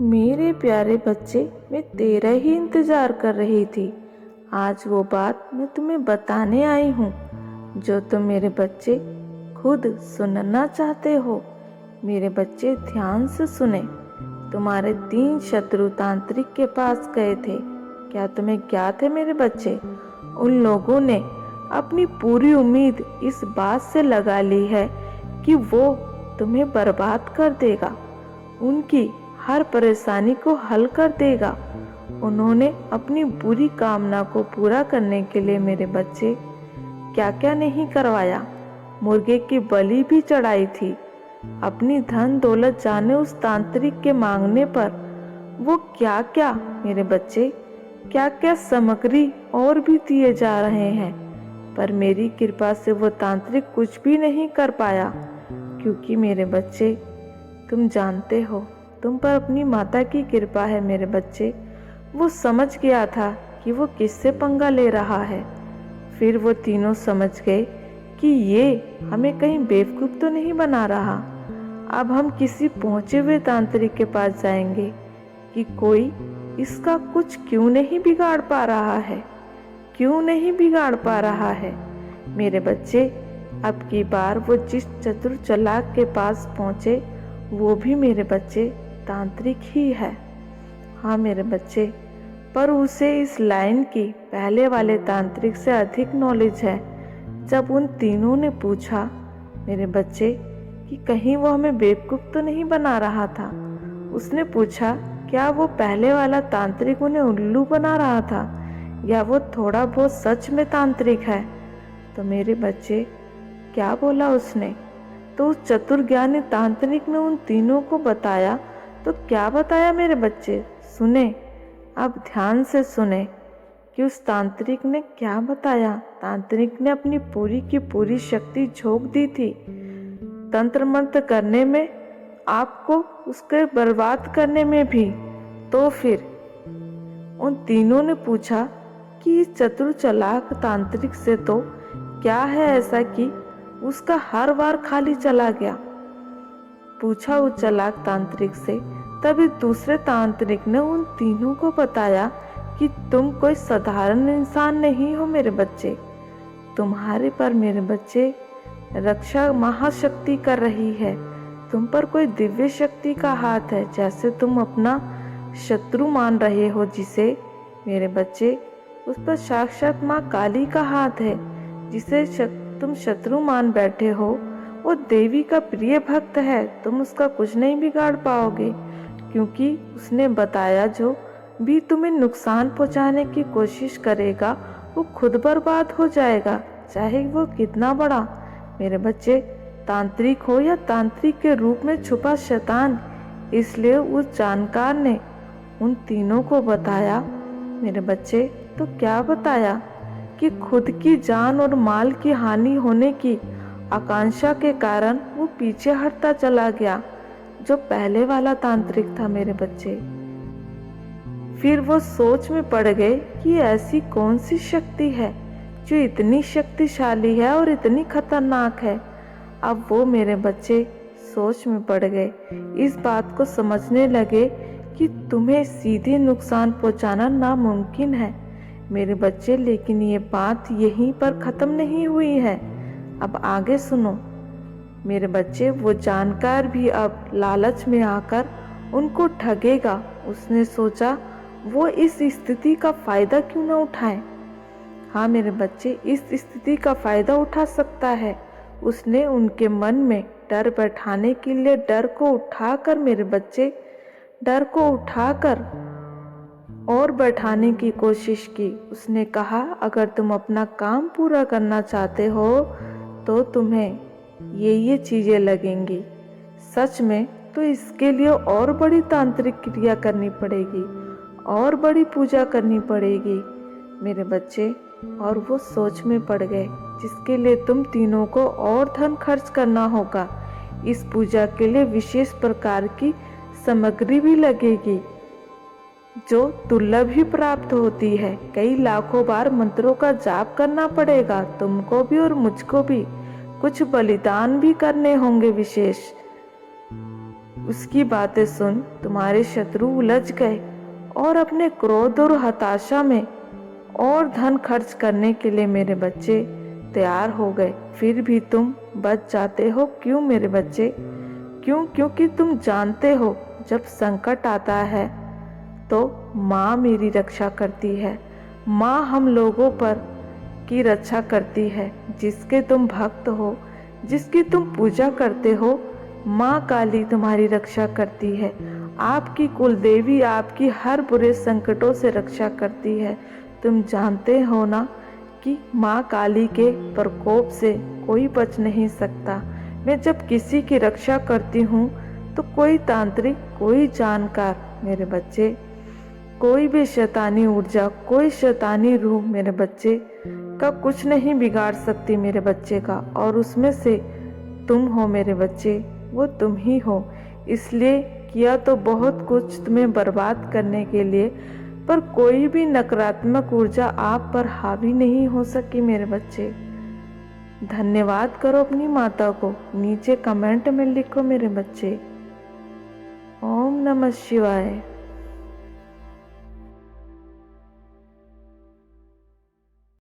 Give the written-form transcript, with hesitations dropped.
मेरे प्यारे बच्चे, मैं तेरा ही इंतजार कर रही थी। आज वो बात मैं तुम्हें बताने आई हूँ जो तुम मेरे बच्चे खुद सुनना चाहते हो। मेरे बच्चे ध्यान से सुने। तुम्हारे 3 शत्रु तांत्रिक के पास गए थे। क्या तुम्हें ज्ञात है मेरे बच्चे? उन लोगों ने अपनी पूरी उम्मीद इस बात से लगा ली है कि वो तुम्हें बर्बाद कर देगा, उनकी हर परेशानी को हल कर देगा। उन्होंने अपनी बुरी कामना को पूरा करने के लिए मेरे बच्चे क्या क्या नहीं करवाया। मुर्गे की बलि भी चढ़ाई थी। अपनी धन दौलत जाने उस तांत्रिक के मांगने पर वो क्या क्या मेरे बच्चे क्या क्या सामग्री और भी दिए जा रहे हैं, पर मेरी कृपा से वो तांत्रिक कुछ भी नहीं कर पाया। क्योंकि मेरे बच्चे, तुम जानते हो, तुम पर अपनी माता की कृपा है मेरे बच्चे। वो समझ गया था कि वो किससे पंगा ले रहा है। फिर वो तीनों समझ गए कि ये हमें कहीं बेवकूफ़ तो नहीं बना रहा। अब हम किसी पहुंचे हुए तांत्रिक के पास जाएंगे कि कोई इसका कुछ क्यों नहीं बिगाड़ पा रहा है, क्यों नहीं बिगाड़ पा रहा है। मेरे बच्चे, अब की बार वो जिस चतुर चालाक के पास पहुंचे वो भी मेरे बच्चे तांत्रिक ही है। हाँ मेरे बच्चे, पर उसे इस लाइन की पहले वाले तांत्रिक से अधिक नॉलेज है। जब उन तीनों ने पूछा मेरे बच्चे कि कहीं वो हमें बेवकूफ़ तो नहीं बना रहा था, उसने पूछा क्या वो पहले वाला तांत्रिक उन्हें उल्लू बना रहा था या वो थोड़ा बहुत सच में तांत्रिक है। तो मेरे बच्चे, क्या बोला उसने? तो उस चतुर ज्ञानी तांत्रिक ने उन तीनों को बताया। तो क्या बताया मेरे बच्चे? सुने, अब ध्यान से सुने कि उस तांत्रिक ने क्या बताया। तांत्रिक ने अपनी पूरी की पूरी शक्ति झोंक दी थी तंत्र मंत्र करने में, आपको उसके बर्बाद करने में भी। तो फिर उन तीनों ने पूछा कि इस चतुर चालाक तांत्रिक से तो क्या है ऐसा कि उसका हर बार खाली चला गया। पूछा उस चालाक तांत्रिक से। तभी दूसरे तांत्रिक ने उन तीनों को बताया कि तुम कोई साधारण इंसान नहीं हो मेरे बच्चे। तुम्हारे पर मेरे बच्चे रक्षा महाशक्ति कर रही है। तुम पर कोई दिव्य शक्ति का हाथ है, जैसे तुम अपना शत्रु मान रहे हो जिसे मेरे बच्चे, उस पर साक्षात माँ काली का हाथ है। जिसे तुम शत्रु मान बैठे हो वो देवी का प्रिय भक्त है। तुम उसका कुछ नहीं बिगाड़ पाओगे, क्योंकि उसने बताया जो भी तुम्हें नुकसान पहुंचाने की कोशिश करेगा वो खुद बर्बाद हो जाएगा, चाहे वो कितना बड़ा मेरे बच्चे तांत्रिक हो या तांत्रिक के रूप में छुपा शैतान। इसलिए उस जानकार ने उन तीनों को बताया मेरे बच्चे। तो क्या बताया कि खुद की जान और माल की हानि होने की आकांक्षा के कारण वो पीछे हटता चला गया, जो पहले वाला तांत्रिक था मेरे बच्चे। फिर वो सोच में पड़ गए कि ऐसी कौन सी शक्ति है जो इतनी शक्तिशाली है और इतनी खतरनाक है। अब वो मेरे बच्चे सोच में पड़ गए, इस बात को समझने लगे कि तुम्हें सीधे नुकसान पहुंचाना नामुमकिन है मेरे बच्चे। लेकिन ये बात यहीं पर ख़त्म नहीं हुई है, अब आगे सुनो मेरे बच्चे। वो जानकार भी अब लालच में आकर उनको ठगेगा। उसने सोचा वो इस स्थिति का फ़ायदा क्यों ना उठाए। हाँ मेरे बच्चे, इस स्थिति का फ़ायदा उठा सकता है। उसने उनके मन में डर बैठाने के लिए डर को उठाकर मेरे बच्चे, डर को उठाकर और बैठाने की कोशिश की। उसने कहा अगर तुम अपना काम पूरा करना चाहते हो तो तुम्हें ये चीज़ें लगेंगी। सच में तो इसके लिए और बड़ी तांत्रिक क्रिया करनी पड़ेगी, और बड़ी पूजा करनी पड़ेगी मेरे बच्चे। और वो सोच में पड़ गए, जिसके लिए तुम तीनों को और धन खर्च करना होगा। इस पूजा के लिए विशेष प्रकार की सामग्री भी लगेगी जो दुर्लभ ही प्राप्त होती है। कई लाखों बार मंत्रों का जाप करना पड़ेगा तुमको भी और मुझको भी। कुछ बलिदान भी करने होंगे विशेष। उसकी बातें सुन तुम्हारे शत्रु उलझ गए और अपने क्रोध और हताशा में और धन खर्च करने के लिए मेरे बच्चे तैयार हो गए। फिर भी तुम बच जाते हो। क्यों मेरे बच्चे? क्यों? क्योंकि तुम जानते हो जब संकट आता है तो माँ मेरी रक्षा करती है। माँ हम लोगों पर की रक्षा करती है। जिसके तुम भक्त हो, जिसकी तुम पूजा करते हो, माँ काली तुम्हारी रक्षा करती है। आपकी कुल देवी आपकी हर बुरे संकटों से रक्षा करती है। तुम जानते हो ना कि माँ काली के प्रकोप से कोई बच नहीं सकता। मैं जब किसी की रक्षा करती हूँ तो कोई तांत्रिक, कोई जानकार मेरे बच्चे, कोई भी शैतानी ऊर्जा, कोई शैतानी रूह मेरे बच्चे का कुछ नहीं बिगाड़ सकती मेरे बच्चे का। और उसमें से तुम हो मेरे बच्चे, वो तुम ही हो। इसलिए किया तो बहुत कुछ तुम्हें बर्बाद करने के लिए, पर कोई भी नकारात्मक ऊर्जा आप पर हावी नहीं हो सकी मेरे बच्चे। धन्यवाद करो अपनी माता को, नीचे कमेंट में लिखो मेरे बच्चे। ओम नमः शिवाय।